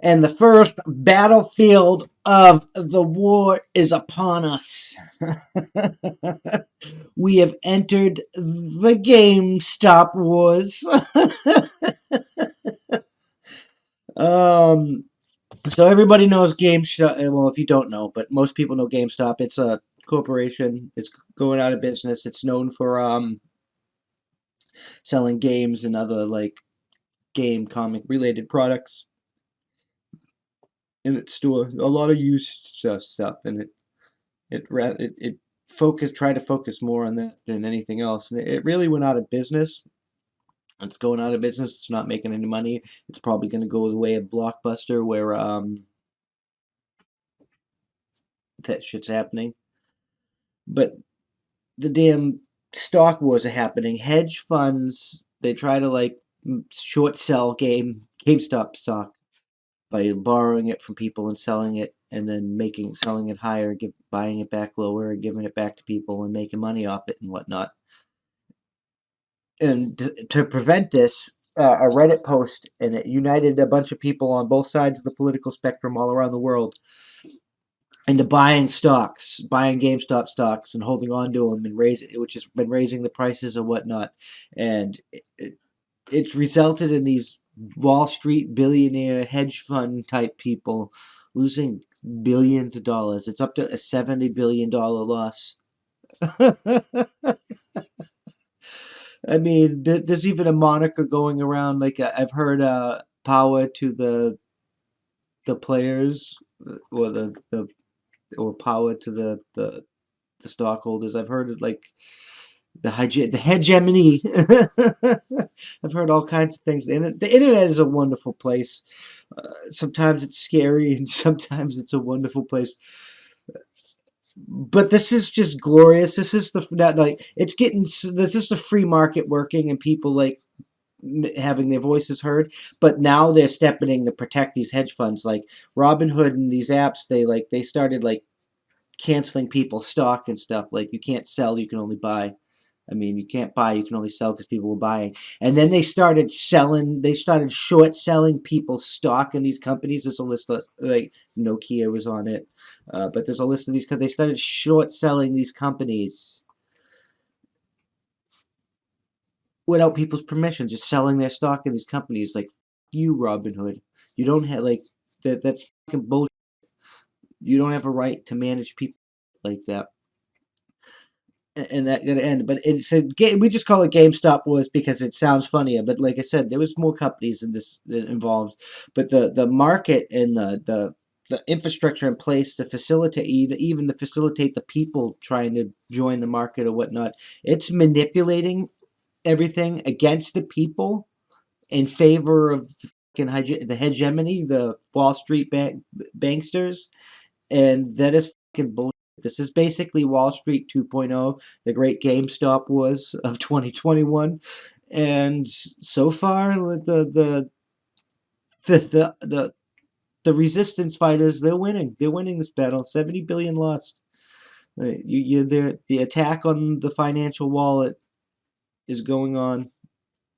And the first battlefield of the war is upon us. We have entered the GameStop wars. um, so everybody knows GameStop. Well, if you don't know, but most people know GameStop. It's a corporation. It's going out of business. It's known for selling games and other like game comic related products in its store. A lot of used stuff, and it try to focus more on that than anything else. And it really went out of business. It's going out of business. It's not making any money. It's probably going to go the way of Blockbuster, where that shit's happening. But the damn stock wars are happening. Hedge funds, they try to like short sell GameStop stock by borrowing it from people and selling it, and then selling it higher, buying it back lower, and giving it back to people and making money off it and whatnot. And to prevent this, a Reddit post, and it united a bunch of people on both sides of the political spectrum all around the world into buying GameStop stocks, and holding on to them, and which has been raising the prices and whatnot. And it's resulted in these Wall Street billionaire hedge fund type people losing billions of dollars. It's up to a $70 billion loss. I mean, there's even a moniker going around. Like I've heard, "power to the players," or or "power to the stockholders." I've heard it like the hegemony. I've heard all kinds of things. The internet is a wonderful place. Sometimes it's scary, and sometimes it's a wonderful place. But this is just glorious. This is this is the free market working, and people like having their voices heard. But now they're stepping in to protect these hedge funds, like Robinhood and these apps. They started like canceling people's stock and stuff. Like, you can't sell, you can only buy. I mean, you can't buy, you can only sell because people were buying. And then they started short selling people's stock in these companies. There's a list of, like, Nokia was on it. But there's a list of these, because they started short selling these companies without people's permission, just selling their stock in these companies. Like, you, Robinhood. You don't have, like, that's fucking bullshit. You don't have a right to manage people like that. And that gonna end. But it's we just call it GameStop wars because it sounds funnier. But like I said, there was more companies in this involved. But the market and the infrastructure in place to facilitate, even to facilitate the people trying to join the market or whatnot, it's manipulating everything against the people in favor of the hegemony, the Wall Street banksters, and that is fucking bullshit. This is basically Wall Street 2.0, the great GameStop was of 2021, and so far the the resistance fighters, they're winning. They're winning this battle. 70 billion lost. The attack on the financial wallet is going on,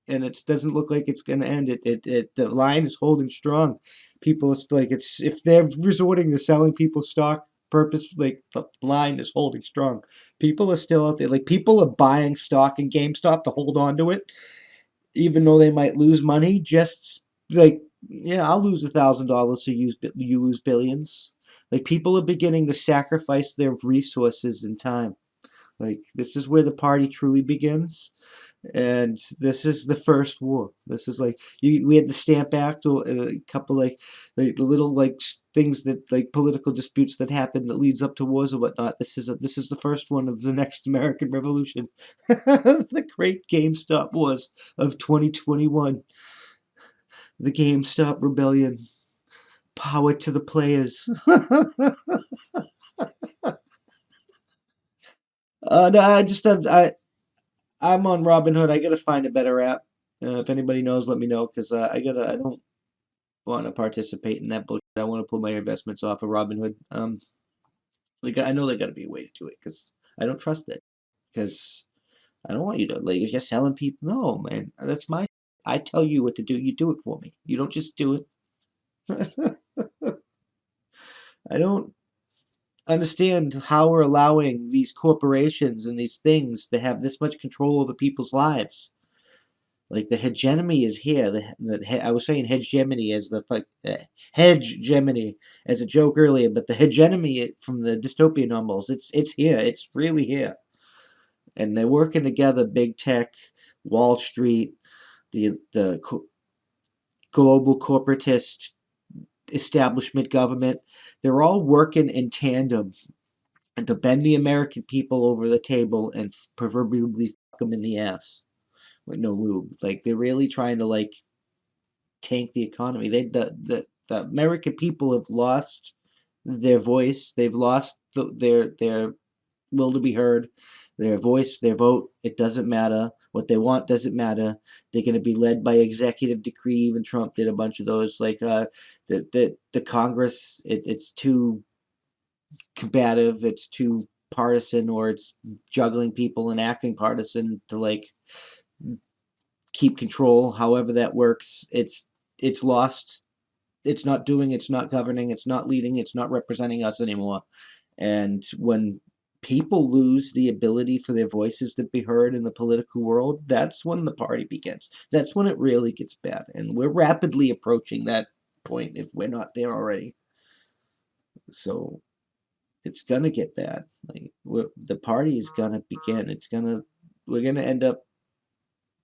and it doesn't look like it's going to end. The line is holding strong. People, it's like, it's if they're resorting to selling people's stock like, the line is holding strong. People are still out there. Like, people are buying stock in GameStop to hold on to it, even though they might lose money. Just like, yeah, I'll lose $1,000, so you lose billions. Like, people are beginning to sacrifice their resources and time. Like, this is where the party truly begins, and this is the first war. This is like, we had the Stamp Act, or a couple like little like things that, like, political disputes that happen that leads up to wars or whatnot. This is the first one of the next American Revolution, the great GameStop wars of 2021, the GameStop rebellion. Power to the players. No, I'm on Robinhood. I gotta find a better app. If anybody knows, let me know, because I don't want to participate in that bullshit. I want to put my investments off of Robinhood. Like, I know there got to be a way to do it, because I don't trust it. Because I don't want you to, like, if you're selling people. No, man, that's my I tell you what to do. You do it for me. You don't just do it. I don't understand how we're allowing these corporations and these things to have this much control over people's lives. Like the hegemony is here. I was saying hegemony as the hegemony as a joke earlier, but the hegemony from the dystopian novels, it's here. It's really here, and they're working together. Big tech, Wall Street, the global corporatist establishment government. They're all working in tandem and to bend the American people over the table and proverbially fuck them in the ass with no lube. Like they're really trying to like tank the economy. The American people have lost their voice. They've lost their will to be heard. Their voice, their vote, it doesn't matter. What they want doesn't matter. They're going to be led by executive decree. Even Trump did a bunch of those. Like the Congress, it's too combative. It's too partisan, or it's juggling people and acting partisan to like keep control. However that works, it's lost. It's not doing. It's not governing. It's not leading. It's not representing us anymore. And when people lose the ability for their voices to be heard in the political world, that's when the party begins. That's when it really gets bad. And we're rapidly approaching that point if we're not there already. So it's gonna get bad. Like the party is gonna begin. We're gonna end up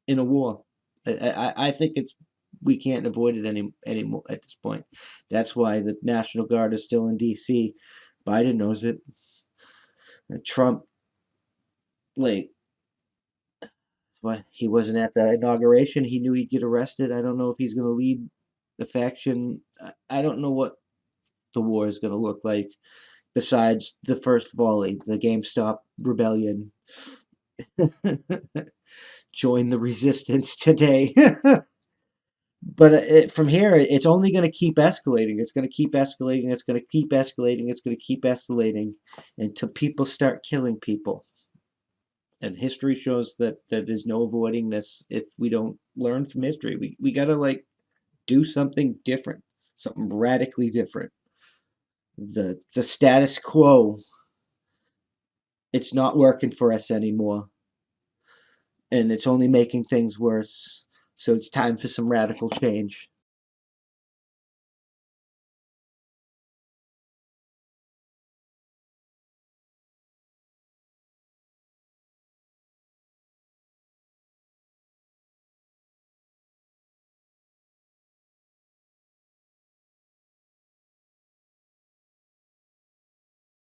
in a war. I think we can't avoid it anymore at this point. That's why the National Guard is still in D.C. Biden knows it. Trump, like, why he wasn't at the inauguration. He knew he'd get arrested. I don't know if he's going to lead the faction. I don't know what the war is going to look like besides the first volley, the GameStop rebellion. Join the resistance today. But from here, it's only going to keep escalating. It's going to keep escalating. It's going to keep escalating. It's going to keep escalating until people start killing people. And history shows that there's no avoiding this if we don't learn from history. We got to like do something different, something radically different. The status quo, it's not working for us anymore, and it's only making things worse. So it's time for some radical change.